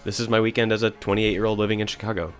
This is my weekend as a 28-year-old living in Chicago.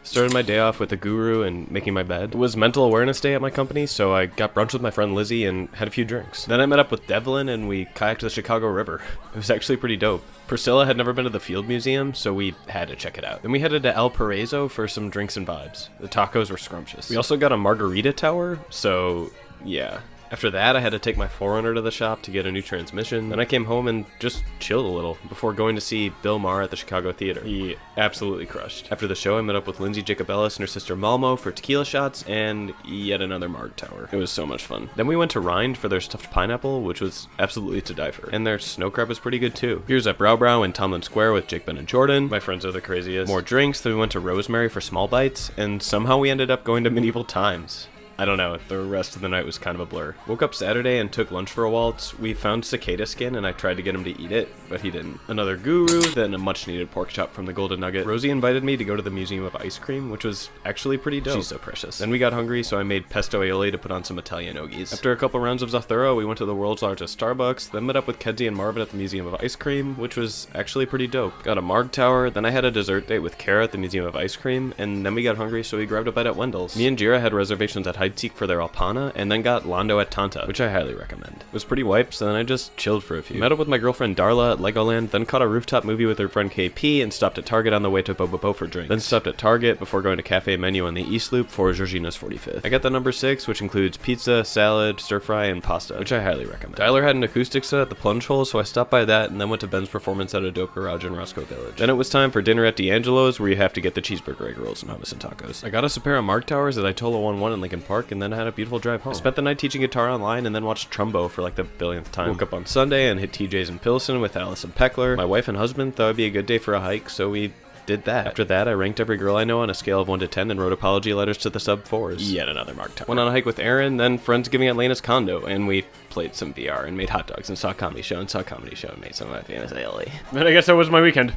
Started my day off with a guru and making my bed. It was mental awareness day at my company, so I got brunch with my friend Lizzie and had a few drinks. Then I met up with Devlin and we kayaked to the Chicago River. It was actually pretty dope. Priscilla had never been to the Field Museum, so we had to check it out. Then we headed to El Paraiso for some drinks and vibes. The tacos were scrumptious. We also got a margarita tower, so yeah. After that, I had to take my 4Runner to the shop to get a new transmission. Then I came home and just chilled a little before going to see Bill Maher at the Chicago Theater. He absolutely crushed. After the show, I met up with Lindsay Jacobellis and her sister Malmo for tequila shots and yet another Marg Tower. It was so much fun. Then we went to Rind for their stuffed pineapple, which was absolutely to die for. And their snow crab was pretty good too. Beers at Brow Brow in Tomlin Square with Jake, Ben, and Jordan. My friends are the craziest. More drinks, then we went to Rosemary for small bites, and somehow we ended up going to Medieval Times. I don't know, the rest of the night was kind of a blur. Woke up Saturday and took lunch for a waltz. We found cicada skin and I tried to get him to eat it, but he didn't. Another guru, then a much needed pork chop from the Golden Nugget. Rosie invited me to go to the Museum of Ice Cream, which was actually pretty dope. She's so precious. Then we got hungry, so I made pesto aioli to put on some Italian ogies. After a couple rounds of Zathura, we went to the world's largest Starbucks, then met up with Kenzie and Marvin at the Museum of Ice Cream, which was actually pretty dope. Got a Marg Tower, then I had a dessert date with Kara at the Museum of Ice Cream, and then we got hungry, so we grabbed a bite at Wendell's. Me and Jira had reservations at Heidsieck for their Alpana, and then got Londo at Tanta, which I highly recommend. It was pretty wiped, so then I just chilled for a few. Met up with my girlfriend Darla at Legoland, then caught a rooftop movie with her friend KP, and stopped at Target on the way to Bobo for drinks. Then stopped at Target before going to Cafe Menu on the East Loop for Georgina's 45th. I got the number 6, which includes pizza, salad, stir fry, and pasta, which I highly recommend. Tyler had an acoustic set at the Plunge Hole, so I stopped by that, and then went to Ben's performance at a dope garage in Roscoe Village. Then it was time for dinner at D'Angelo's, where you have to get the cheeseburger, egg rolls, and hummus and tacos. I got us a pair of Marg Towers at Itola 1-1 in Lincoln Park, and then had a beautiful drive home. I spent the night teaching guitar online and then watched Trumbo for like the billionth time. Woke up on Sunday and hit TJ's in Pilsen with Allison Peckler. My wife and husband thought it'd be a good day for a hike, so we did that. After that, I ranked every girl I know on a scale of 1 to 10 and wrote apology letters to the sub-4s. Yet another Marg Tower. Went on a hike with Aaron, then Friendsgiving at Lena's condo, and we played some VR and made hot dogs and saw a comedy show and made some of my famous aioli. Then I guess that was my weekend.